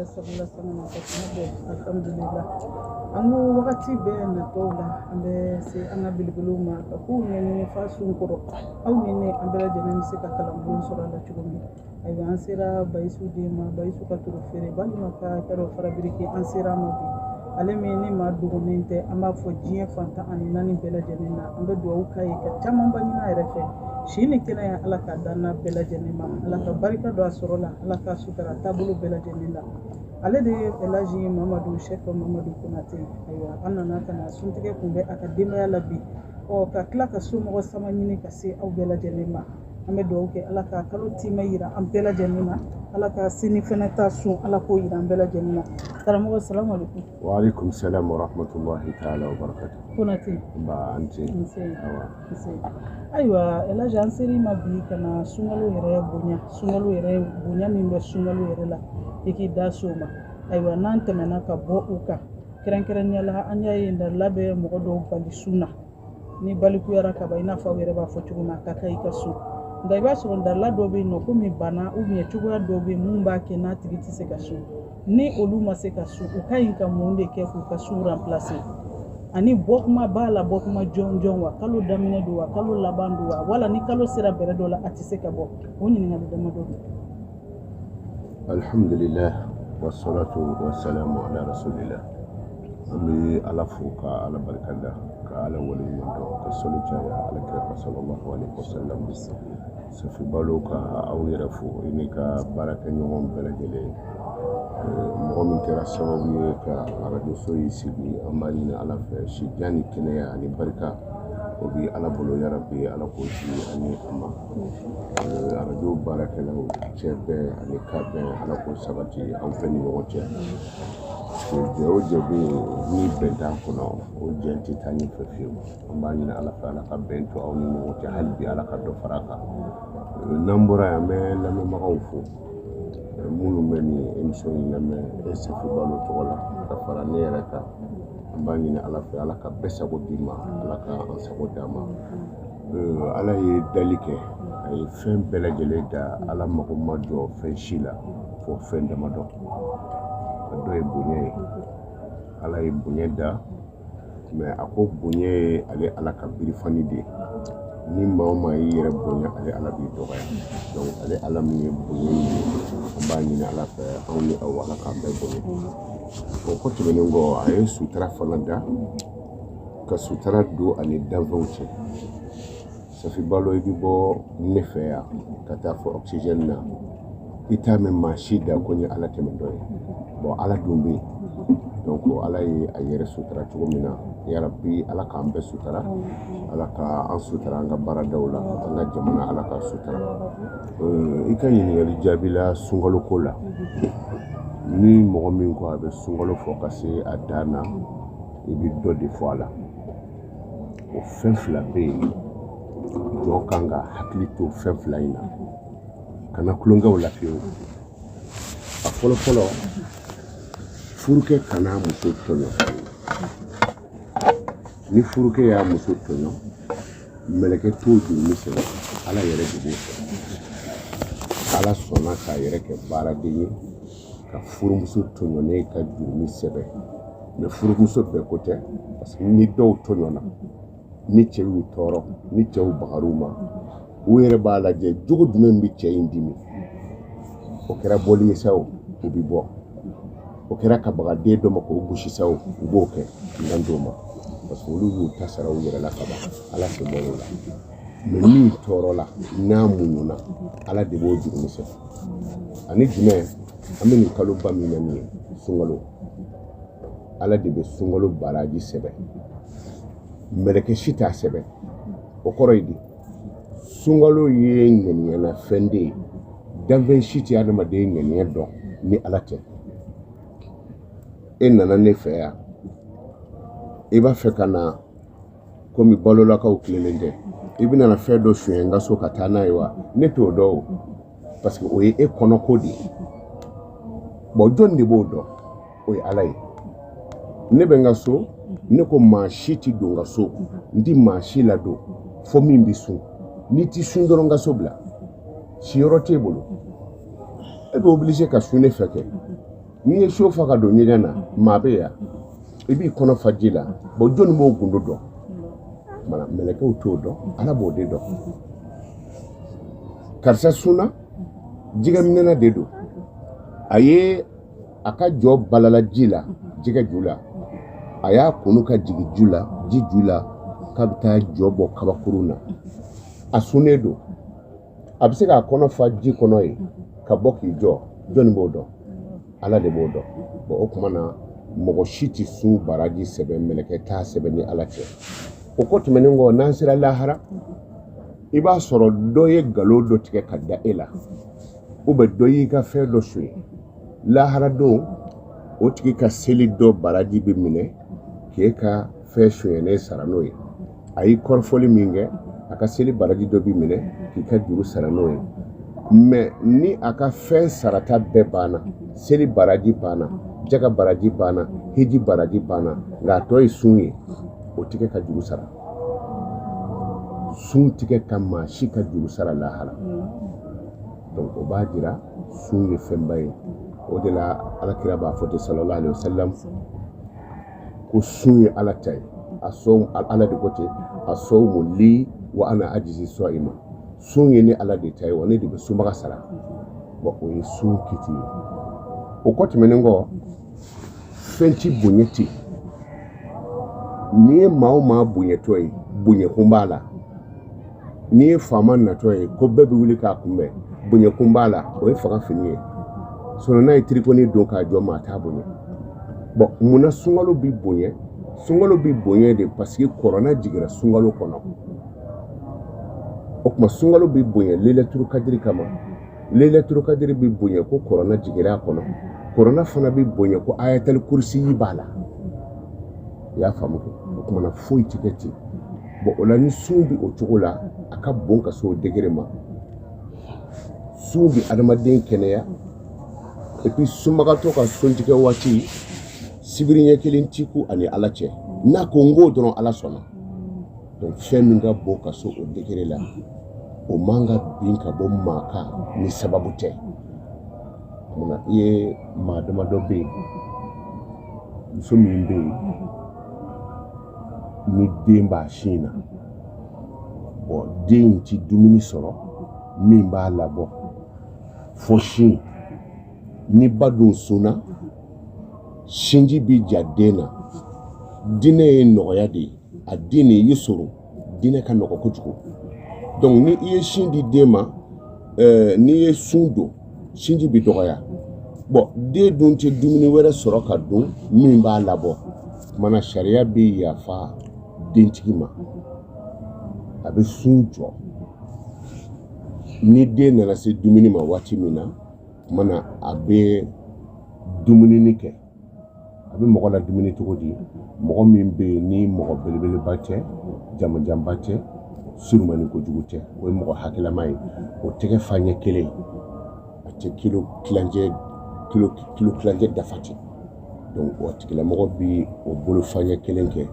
sabula sama na alhamdulillah angu wakati be na tola ambe se anga bilbiluma ku ne fasun kuro au ne ambela jana mi se ka kalambun sura la chugumi ay ansira baisu dima baisu ka turu fere bali maka karo farabiriki ansira mobi ale meni ma dugunente amba fo jiye fanta ani nani bela janina ambe duwa kai ka tamam banina refe shine kina ya alaka dana bela janima alaka barika do asorola alaka sutara tabulu bela janina ale de elaji Mamadou Cheikh Mamadou Konate aywa anana kana suntige kunbe akademiya labi o ka kila ka sumo sama nyini ka se aw bela janima ambe do ke alaka kalo tima yira am bela janina alaka sini fenata sun alako yira am bela janina karamu assalamu alaikum wa alaikum salam wa rahmatullahi ta'ala wa barakatuh Konate ba anti aywa elaji anseri mabi kana sungalo yere bonya min be sungalo yere la iki da soma aywa nan temena ka bo uka keren yala anya yinda labe mo do bali sunna ni bali ku yara ka bayina fa were ba fo cuguma ka kai ka su nda ba so nda la do be no ko mi bana u mi cugu do be mun ba ke na tigiti se ka su ni olu ma se ka su u kai ka mun de ke ku ka su remplacer ani bokuma bala bokuma jonjon wa kalo damine do wa kalo labandu wa wala ni kalo sira bere do la atise ka bo woni ni ngal dama do alhamdulillah wassalatu wassalamu ala rasulillah ambi ala fuka ala barkanda ka ala wali yondo ka solita ya ala kira sallallahu alaihi wasallam safi baloka awira fu ini ka baraka nyomon belagele mo min kira sababu ka radio soyi sibi amani na ala fa shi jani kinaya ni barka obi ala bolo ya rabbi ala ko ji ani amma radio baraka la chebe ani kabe ala ko sabati an fani wote o jabi ni benta kono o jenti tani fefi amani na ala fa ala ka bento aw ni wote halbi ala ka do faraka nambura ya me la me magawfu munu meni emission yame esefi balo tola ka fara ne reka ambani na ala fa ala ka besa ko dima ala ka ansa ko dama ala ye dalike ay fen belajele da ala mako majo fen shila fo fen da mado do e bunye ala ye bunye da me ako bunye ale ala ka birifani de ni mama yire bonya ale ala bi to ya donc ale ala mi bonya ambani na ala fa awni awala ka be bonya ko to benen go ay sutra falanda ka sutra do ani davonche ça fait balo bi bo nefea kata fo oxygène na itame mashida ko ni ala temendo bo ala dumbi donc ala yi ayere sutra to mina ya rabbi ala ka ambe sutra ala ka an sutra nga bara dawla nga jamana ala ka sutra ikani ni yali jabila sungalo kola ni mo min ko abe sungalo fokase adana ibi do de fois o fen flabe do kanga haklito fen flaina kana kulonga wala fiyo a folo furuke kana muso tono ni furuke ya muso tono meleke toju misel ala yere dubo ala sona ka yere ke bara dinyi ka furu muso tono ne ka jurumi sebe me furu muso be kote parce que ni do tono na ni chewu toro ni chewu baharuma were bala je jogo dumen bi che indimi o kera boli saw ubi bo o kera ka baga de do mako bushi saw boke ndandoma parce que lu tasara o yere la kaba ala se bolo la me ni toro la na mununa ala de bo jurumi se ani dime ameni kalo ba mi nani sungalo ala de be sungalo baraji sebe meleke shita sebe o koroidi sungalo ye ngeni na fende daven shiti adama de ngeni do ni alate enana ne fe ya iba fe kana komi balola ka ukilende ibina na fe do shuenga so katana iwa ne to do parce que oye e kono kodi bo jondi bodo oye alai ne benga so ne ko ma shiti do nga so ndi ma shila do fo min bisu ni ti sundoro nga sobla si yoro tebolo e be obligé ka sune feke n'i ye so fa ka don ɲɛgɛn na maa bɛ yan i b'i kɔnɔ fa ji la bon jɔnni b'o gundo dɔn mana mɛlɛkɛw t'o dɔn ala b'o de dɔn karisa sunna jɛgɛminɛna de don a ye a ka jɔ balala ji la jɛgɛ ju la a y'a kunu ka jigin ju la ji ju la k'a bɛ taa jɔ bɔ kabakurun na a sunnen don a bɛ se k'a kɔnɔ fa ji kɔnɔ ye ka bɔ k'i jɔ jɔnni b'o dɔn ala de b'o dɔn bon o tuma na mɔgɔ si tɛ sun baraji sɛbɛn mɛlɛkɛ t'a sɛbɛn ni ala cɛ o ko tɛmɛnen kɔ n'an sera lahara i b'a sɔrɔ dɔ ye nkalon dɔ tigɛ ka da e la ou bien dɔ y'i ka fɛn dɔ sonya lahara don o tigi ka seli dɔ baraji bɛ minɛ k'e ka fɛn sonyɛnen sara n'o ye a y'i kɔrɔfɔli min kɛ a ka seli baraji dɔ bɛ minɛ k'i ka juru sara n'o ye mais ni a ka fɛn sarata bɛɛ banna seli baraji banna jaga baraji banna hiji baraji banna nka a tɔ ye sun ye o tigɛ ka juru sara sun tigɛ ka maa si ka juru sara lahara donc o b'a jira sun ye fɛnba ye o de la alakira b'a fɔ ten sallallahu alaihi wasallam ko sun ye ala ta ye a sɔn ala de ko ten a sɔn li wa ana ajizi sɔ'ima sun ye ni ala de ta ye wa ne de bɛ sunbaga sara bon o ye sun kiti ye o kɔ tɛmɛnen kɔ fɛn ti bonya ten n'i ye maa o maa bonyatɔ ye bonyakun b'a la n'i ye faama natɔ ye ko bɛɛ bɛ wuli k'a kunbɛn bonyakun b'a la o ye faga fini ye sinon n'a ye tirikoni don k'a jɔ maa t'a bonya bon munna sunkalo bi bonya sunkalo bi bonya de parce que kɔrɔna jiginra sunkalo kɔnɔ o tuma sunkalo bi bonya lailatul kadiri kama lailatul kadiri bi bonya ko kɔrɔna jiginra a kɔnɔ kɔrɔna fana bi bonya ko ayatul kursi b'a la i y'a faamu o tuma na foyi tɛ kɛ ten bon o la ni sun bi o cogo la a ka bon ka se o degré ma sun bi adamaden kɛnɛya et puis sunbagatɔ ka suntigɛ waati sibiri ɲɛ kelen t'i ku ani ala cɛ n'a ko n k'o dɔrɔn ala sɔnna donc fɛn min ka bon ka se o degré la o man ka bin ka bɔ maa kan ni sababu tɛ munna i ye maa damadɔ bɛ yen muso min bɛ yen ni den b'a sin na bon den in ti dumuni sɔrɔ min b'a labɔ fo sin ni ba dun sunna sinji bi ja den na dinɛ ye nɔgɔya de ye a den de y'i sɔrɔ dinɛ ka nɔgɔ kojugu donc ni i ye sin di den ma n'i ye sun don sinji bi dɔgɔya bon den dun tɛ dumuni wɛrɛ sɔrɔ ka dun min b'a labɔ mana sariya bɛ yafa dentigi ma a bɛ sun jɔ ni den nana se dumuni ma waati min na mana a bɛ dumuni kɛ a bɛ mɔgɔ la dumuni cogo di mɔgɔ min bɛ yen ni mɔgɔ belebeleba tɛ jamajanba tɛ surumani kojugu tɛ o ye mɔgɔ hakilama ye o tɛgɛ fa ɲɛ kelen a tɛ kilo kilancɛ dafa ten donc o tigilamɔgɔ bi o bolo fa ɲɛ kelen kɛ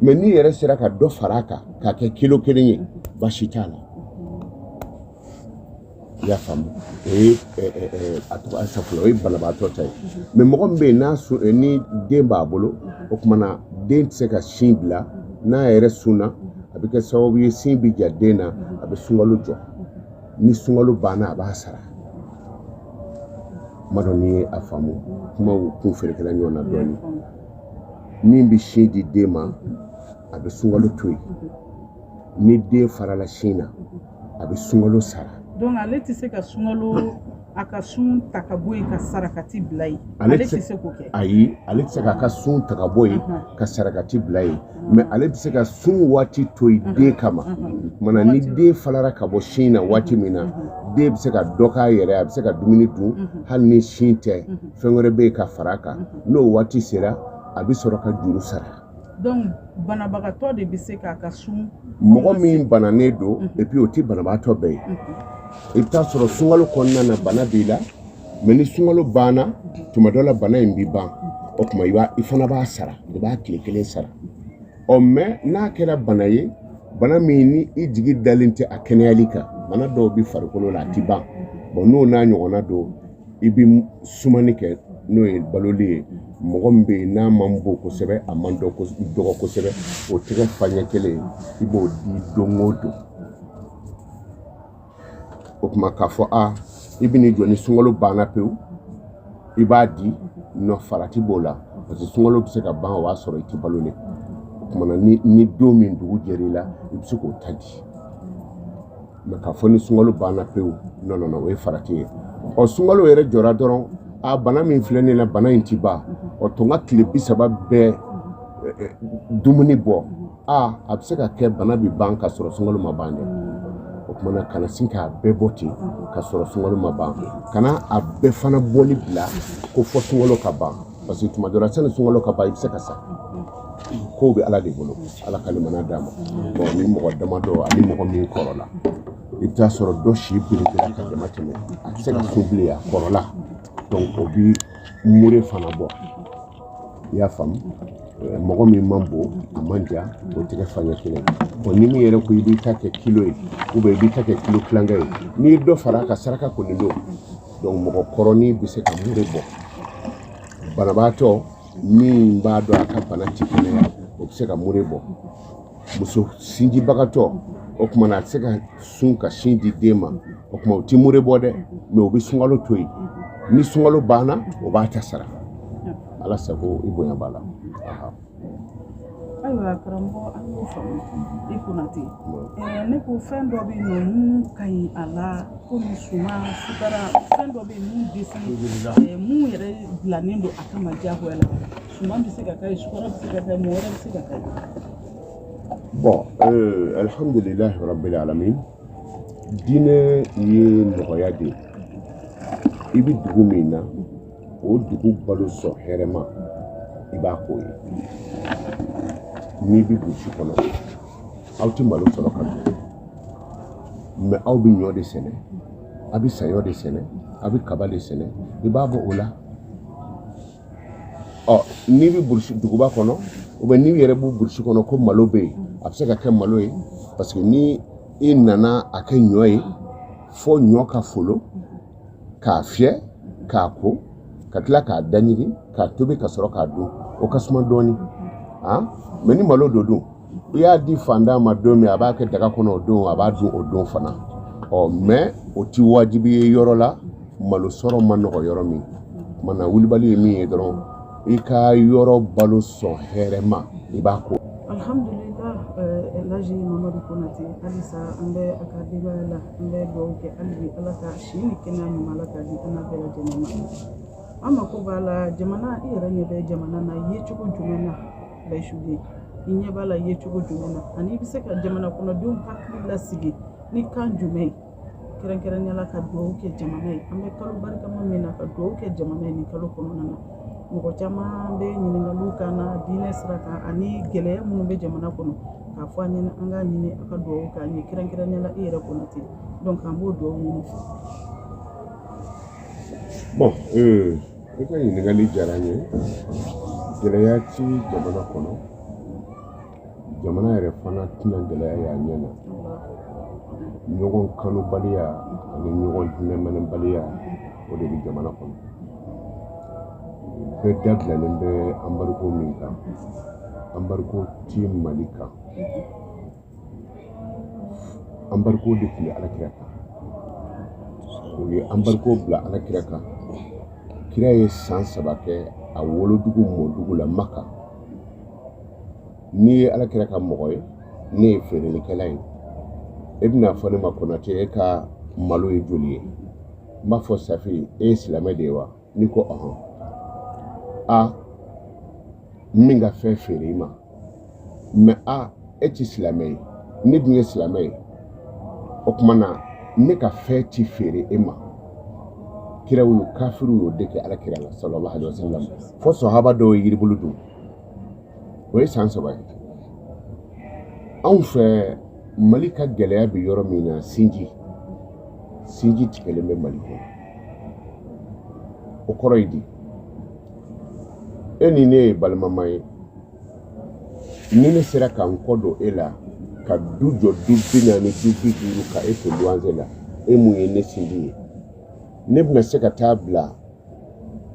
mais n'i yɛrɛ sera ka dɔ fara a kan k'a kɛ kilo kelen ye baasi t'a la i y'a faamu o ye a tɔgɔ a safula o ye banabaatɔ ta ye mais mɔgɔ min bɛ yen n'a ni den b'a bolo o tuma na den tɛ se ka sin bila n'a yɛrɛ sunna a bɛ kɛ sababu ye sin bi ja den na a bɛ sunkalo jɔ ni sunkalo banna a b'a sara n m'a dɔn n'i ye a faamu kumaw kun ferekela ɲɔgɔn na dɔɔnin min bɛ sin di den ma a bɛ sunkalo to yen ni den farala sin na a bɛ sunkalo sara donc ale tɛ se ka sunkalo a ka sun ta ka bɔ yen ka sarakati bila yen ale tɛ se k'o kɛ ayi ale tɛ se k'a ka sun ta ka bɔ yen ka sarakati bila yen mais ale bɛ se ka sun waati to yen den kama mana ni den falara ka bɔ sin na waati min na den bɛ se ka dɔ k'a yɛrɛ a bɛ se ka dumuni dun hali ni sin tɛ fɛn wɛrɛ bɛ yen ka fara a kan n'o waati sera a bɛ sɔrɔ ka juru sara donc banabagatɔ de bɛ se k'a ka sun mɔgɔ min bananen don et puis o tɛ banabagatɔ bɛɛ ye i bɛ taa sɔrɔ sunkalo kɔnɔna na bana b'i la mais ni sunkalo banna tuma dɔ la bana in b'i ban o tuma i fana b'a sara i b'a tile kelen sara mais n'a kɛra bana ye bana min ni i jigi dalen tɛ a kɛnɛyali kan bana dɔw bɛ farikolo la a tɛ ban bon n'o n'a ɲɔgɔnna don i bɛ sumani kɛ n'o ye baloli ye mɔgɔ min bɛ yen n'a man bon kosɛbɛ a man dɔgɔ kosɛbɛ o tɛgɛ fa ɲɛ kelen i b'o di don o don o tuma k'a fɔ i bɛ n'i jɔ ni sunkalo banna pewu i b'a di farati b'o la parce que sunkalo bɛ se ka ban o b'a sɔrɔ i tɛ balolen o tuma ni don min dugu jɛra i la i bɛ se k'o ta di mɛ k'a fɔ ni sunkalo banna pewu non o ye farati ye sunkalo yɛrɛ jɔra dɔrɔn bana min filɛ nin na bana in ti ban to n ka tile 30 bɛɛ dumuni bɔ a bɛ se ka kɛ bana bɛ ban ka sɔrɔ sunkalo ma ban dɛ o tuma kana sin k'a bɛɛ bɔ ten ka sɔrɔ sunkalo ma ban kana a bɛɛ fana bɔli bila ko fɔ sunkalo ka ban parce que tuma dɔ la sani sunkalo ka ban i bɛ se ka sa kow bɛ ala de bolo ala ka limana d'a ma ni mɔgɔ damadɔ ani mɔgɔ min kɔrɔla i bɛ taa sɔrɔ dɔ si belebele ka dama tɛmɛ a tɛ se ka so bilen a kɔrɔla donc o bi mure fana bɔ i y'a faamu mɔgɔ min man bon a man ja o tɛgɛ fa ɲɛ kelen ni min yɛrɛ ko i b'i ta kɛ kilo ye ou bien i b'i ta kɛ kilo kilankɛ ye n'i ye dɔ fara a ka saraka kɔni don donc mɔgɔ kɔrɔnin bɛ se ka mure bɔ banabaatɔ min b'a dɔn a ka bana ti kɛnɛya o bɛ se ka mure bɔ muso sinjibagatɔ o tuma na a tɛ se ka sun ka sin di den ma o tuma o ti mure bɔ dɛ mais o bɛ sunkalo to yen ni sunkalo banna o b'a ta sara ala sago i bonya b'a la ayiwa karamɔgɔ an y'o faamu i Konate ne ko fɛn dɔ bɛ yen nɔ mun ka ɲi a la komi suman sukara fɛn dɔ bɛ yen mun desi mun yɛrɛ bilanen don a kama diyagoya la suman bɛ se ka kɛ sukara bɛ se ka kɛ mɔgɔ wɛrɛ bɛ se ka kɛ bon alhamdulilahi rabbil alamin diinɛ ye nɔgɔya de i bɛ dugu min na o dugu balo sɔn hɛrɛma i b'a k'o ye n'i bɛ burusi kɔnɔ aw tɛ malo sɔrɔ ka dun mais aw bɛ ɲɔ de sɛnɛ a bɛ saɲɔ de sɛnɛ a bɛ kaba de sɛnɛ i b'a bɔ o la n'i bɛ burusi duguba kɔnɔ ou bien n'i yɛrɛ b'u burusi kɔnɔ ko malo bɛ yen a bɛ se ka kɛ malo ye parce que ni i nana a kɛ ɲɔ ye fo ɲɔ ka folo k'a fiyɛ k'a ko ka tila k'a da ɲigi k'a tobi ka sɔrɔ k'a dun o ka suma dɔɔni mais ni malo do dun i y'a di fantan ma don min a b'a kɛ daga kɔnɔ o don a b'a dun o don fana mais o ti wajibi ye yɔrɔ la malo sɔrɔ ma nɔgɔ yɔrɔ min mana wulibali ye min ye dɔrɔn i ka yɔrɔ balo sɔn hɛrɛma i b'a ko alhamdulillah Elhaji Mamadu Konate halisa an bɛ a ka denbaya la an bɛ dugawu kɛ hali bi ala ka si ni kɛnɛya ɲuman ala ka di an bɛɛ lajɛlen ma an mako b'a la jamana i yɛrɛ ɲɛ bɛ jamana na ye cogo jumɛn na Bayisu den i ɲɛ b'a la ye cogo jumɛn na ani i bɛ se ka jamana kɔnɔdenw hakili lasigi ni kan jumɛn kɛrɛnkɛrɛnnenya ka dugawu kɛ jamana ye an bɛ kalo barikama min na ka dugawu kɛ jamana ye nin kalo kɔnɔna na mɔgɔ caman bɛ ɲininkaliw kan na diinɛ sira kan ani gɛlɛya minnu bɛ jamana kɔnɔ k'a fɔ an ɲɛna an k'a ɲini a ka dugawu k'an ye kɛrɛnkɛrɛnnenya i yɛrɛ Konate donc an b'o dugawu ɲini bon i ka ɲininkali diyara n ye gɛlɛya ti jamana kɔnɔ jamana yɛrɛ fana tɛna gɛlɛya y'a ɲɛ na ɲɔgɔn kanubaliya ani ɲɔgɔn hinɛmanibaliya o de bɛ jamana kɔnɔ bɛɛ dabilalen bɛ anbariko min kan anbariko ti Mali kan anbariko de tun bɛ alakira kan o ye anbariko bila alakira kan kira ye san 3 kɛ a wolodugu mɔdugu la Maka n'i ye alakira ka mɔgɔ ye ne ye feerelikɛla ye e bɛna fɔ ne ma Konate e ka malo ye joli ye n b'a fɔ Safi e ye silamɛ de ye wa ni ko ɔhɔn min ka fɛn feere i ma mais e ti silamɛ ye ne dun ye silamɛ ye o tuma na ne ka fɛn ti feere e ma kira y'o kafiru y'o de kɛ alakira la sallallahu alaihi wasallam fo sahaba dɔw ye yiribulu dun o ye san 3 ye anw fɛ Mali ka gɛlɛya bɛ yɔrɔ min na sinji tigɛlen bɛ Mali kɔnɔ o kɔrɔ ye di e ni ne ye balimama ye ni ne sera ka n kɔ don e la ka du jɔ du 40 du 50 ka e to luwanze la e mun ye ne sinji ye ne bɛna se ka taa bila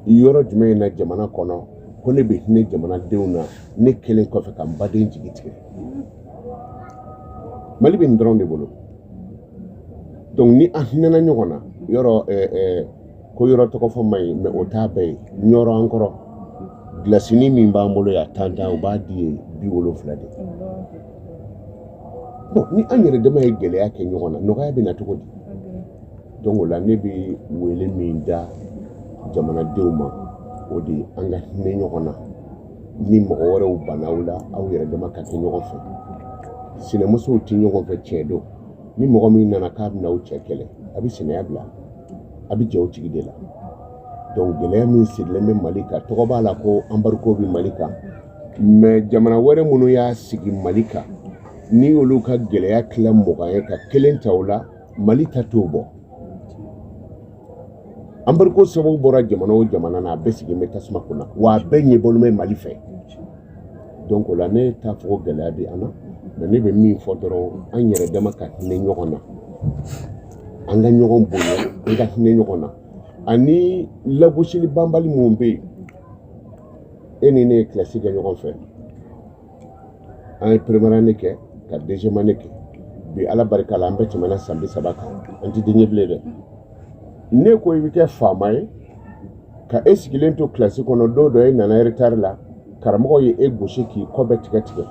yɔrɔ jumɛn na jamana kɔnɔ ko ne bɛ hinɛ jamanadenw na ne kelen kɔfɛ ka n baden jigi tigɛ Mali bɛ nin dɔrɔn de bolo donc ni an hinɛna ɲɔgɔn na yɔrɔ ko yɔrɔ tɔgɔ fɔ man ɲi mais o t'a bɛɛ ye ɲɔrɔ an kɔrɔ gilasini min b'an bolo yan tantan o b'a di ye 70 de bon ni an yɛrɛ dama ye gɛlɛya kɛ ɲɔgɔn na nɔgɔya bɛ na cogo di donc o la ne bɛ wele min da jamanadenw ma o de an ka hinɛ ɲɔgɔn na ni mɔgɔ wɛrɛw bannaw la aw yɛrɛ dama ka kɛ ɲɔgɔn fɛ sinɛmusow tɛ ɲɔgɔn fɛ tiɲɛ don ni mɔgɔ min nana k'a bɛna aw cɛ kɛlɛ a bɛ sinɛya bila a bɛ jɛ o tigi de la donc gɛlɛya min sirilen bɛ Mali kan tɔgɔ b'a la ko embargo bɛ Mali kan mais jamana wɛrɛ minnu y'a sigi Mali kan ni olu ka gɛlɛya tila 20 ye ka kelen ta o la Mali ta t'o bɔ embargo sababu bɔra jamana o jamana na a bɛɛ sigilen bɛ tasuma kunna wa a bɛɛ ɲɛbɔlen bɛ Mali fɛ donc o la ne t'a fɔ ko gɛlɛya bɛ an na mais ne bɛ min fɔ dɔrɔn an yɛrɛ dama ka hinɛ ɲɔgɔn na an ka ɲɔgɔn bonya an ka hinɛ ɲɔgɔn na ani lagosili banbali mun bɛ yen e ni ne ye kilasi kɛ ɲɔgɔn fɛ an ye première année kɛ ka deuxième année kɛ bi ala barika la an bɛɛ tɛmɛna san 30 kan an tɛ den ye bilen dɛ ne ko i bɛ kɛ faama ye ka e sigilen to kilasi kɔnɔ don dɔ e nana retard la karamɔgɔ ye e gosi k'i kɔ bɛɛ tigɛ tigɛ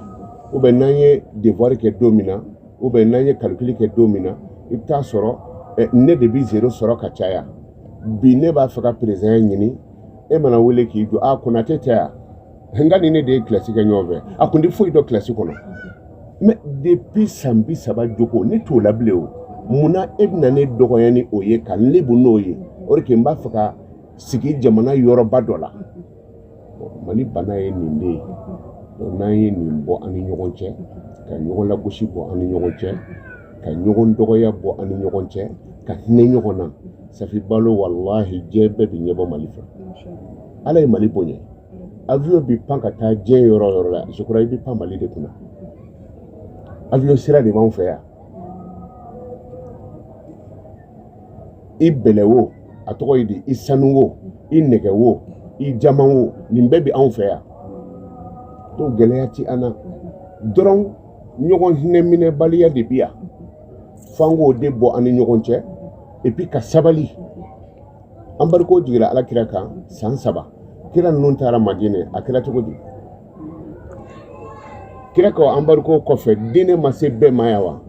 ou bien n'an ye devoir kɛ don min na ou bien n'an ye calcul kɛ don min na i bɛ taa sɔrɔ ne de bɛ 0 sɔrɔ ka caya bi ne b'a fɛ ka président ɲini e mana wele k'i jɔ Konate tɛ yan nka ni ne de ye kilasi kɛ ɲɔgɔn fɛ a kun tɛ foyi dɔn kilasi kɔnɔ mais depuis san 30 jogo ne t'o la bilen o munna e bɛna ne dɔgɔya ni o ye ka n lebu n'o ye o de kɛ n b'a fɛ ka sigi jamana yɔrɔba dɔ la Mali bana ye nin de ye donc n'an ye nin bɔ an ni ɲɔgɔn cɛ ka ɲɔgɔn lagosi bɔ an ni ɲɔgɔn cɛ ka ɲɔgɔn dɔgɔya bɔ an ni ɲɔgɔn cɛ ka hinɛ ɲɔgɔn na Safi Balo wallahi diɲɛ bɛɛ bɛ ɲɛbɔ Mali fɛ ala ye Mali bonya avion bi pan ka taa diɲɛ yɔrɔ o yɔrɔ la je crois i bi pan Mali de kunna avion sira de b'anw fɛ yan i bɛlɛ wo a tɔgɔ ye di i sanu wo i nɛgɛ wo i jama wo nin bɛɛ bɛ anw fɛ yan donc gɛlɛya ti an na dɔrɔn ɲɔgɔn hinɛ minɛbaliya de bi yan f'an k'o de bɔ an ni ɲɔgɔn cɛ et puis ka sabali embargo jigira alakira kan san 3 kira ninnu taara Madinɛ a kɛra cogo di kira ka embargo kɔfɛ diinɛ ma se bɛɛ ma yan wa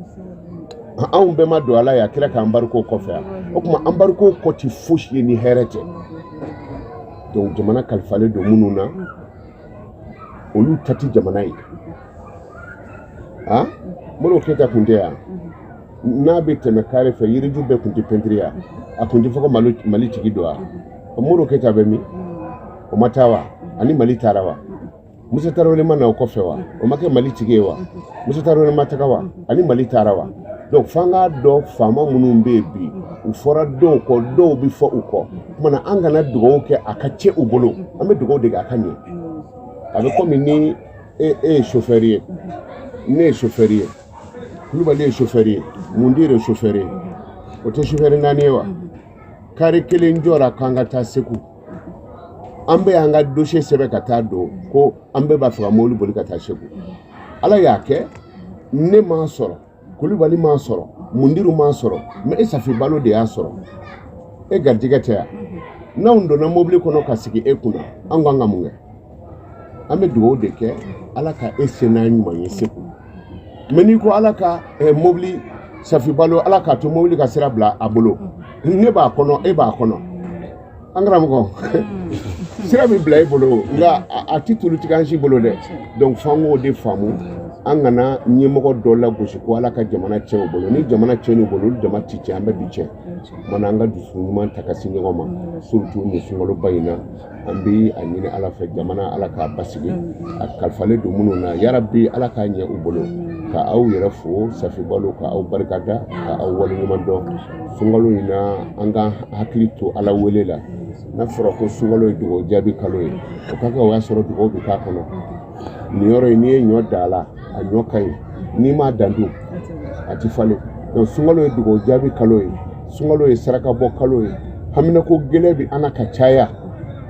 anw bɛɛ ma don ala ya kira ka embargo kɔfɛ yan o tuma embargo kɔ ti fosi ye ni hɛrɛ tɛ donc jamana kalifalen don minnu na olu ta ti jamana ye Modibo Keyita kun tɛ yan n'a bɛ tɛmɛ kare fɛ yiriju bɛɛ kun tɛ pɛntiri yan a kun tɛ fɔ ko Mali tigi don wa Modibo Keyita bɛ min o ma taa wa ani Mali taara wa Musa Tarawele ma na o kɔfɛ wa o ma kɛ Mali tigi ye wa Musa Tarawele ma taga wa ani Mali taara wa donc f'an k'a dɔn faama minnu bɛ yen bi u fɔra dɔw kɔ dɔw bɛ fɔ u kɔ kumana an kana dugawu kɛ a ka cɛ u bolo an bɛ dugawu de kɛ a ka ɲɛ a bɛ komi ni e ye chauffeur ye ne ye chauffeur ye Kulubali ye chauffeur ye Mundiri ye chauffeur ye o tɛ chauffeur naani ye wa kare kelen jɔra k'an ka taa Segu an bɛ an ka dossier sɛbɛn ka taa don ko an bɛɛ b'a fɛ ka mobili boli ka taa Segu ala y'a kɛ ne m'a sɔrɔ Kulubali m'a sɔrɔ Mundiri m'a sɔrɔ mais e Safi Balo de y'a sɔrɔ e garijɛgɛ tɛ yan n'anw donna mobili kɔnɔ ka sigi e kunna an kan ka mun kɛ an bɛ dugawu de kɛ ala ka e sen n'a ɲuman ye Segu mais n'i ko ala ka mobili Safi Balo ala k'a to mobili ka sira bila a bolo ne b'a kɔnɔ e b'a kɔnɔ an karamɔgɔ sira bɛ bila e bolo nka a tɛ tulu tigɛ an si bolo dɛ donc f'an k'o de faamu an kana ɲɛmɔgɔ dɔ lagosi ko ala ka jamana tiɲɛ u bolo ni jamana tiɲɛ u bolo olu jama ti tiɲɛ an bɛ bi tiɲɛ mana an ka dusu ɲuman ta ka se ɲɔgɔn ma surtout nin sunkaloba in na an bɛ a ɲini ala fɛ jamana ala k'a basigi a kalifalen don minnu na yarabi ala k'a ɲɛ u bolo ka aw yɛrɛ fo Safi Balo ka aw barikada ka aw waleɲuman dɔn sunkalo in na an ka hakili to ala wele la n'a fɔra ko sunkalo ye dugawu jaabi kalo ye o ka kɛ o y'a sɔrɔ dugawu bɛ k'a kɔnɔ nin yɔrɔ in n'i ye ɲɔ da a la a ɲɔ ka ɲi n'i m'a dan dun a ti falen donc sunkalo ye dugawu jaabi kalo ye sunkalo ye saraka bɔ kalo ye haminako gɛlɛn bi an na ka caya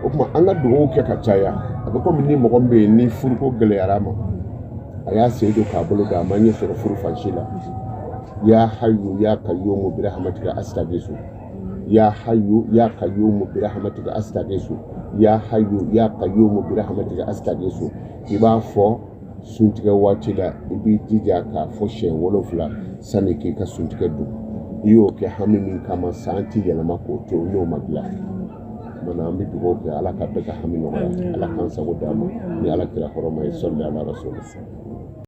o kuma an ka dugawu kɛ ka caya a bɛ komi ni mɔgɔ min bɛ yen ni furuko gɛlɛyara ma a y'a sen don k'a bolo da a ma ɲɛ sɔrɔ furu fansi la ya hayyu ya qayyumu bi rahmatika astaghiithu ya hayyu ya qayyumu bi rahmatika astaghiithu ya hayyu ya qayyumu bi rahmatika astaghiithu i b'a fɔ suntigɛ waati la i b'i jija k'a fɔ siɲɛ 7 sani k'i ka suntigɛ dun i y'o kɛ hami min kama san ti yɛlɛma k'o to n'o ma dilan mana an bɛ dugawu kɛ ala ka bɛɛ ka hami nɔgɔya ala k'an sago d'a ma ni ala kira hɔrɔma ye sɔli ala rasul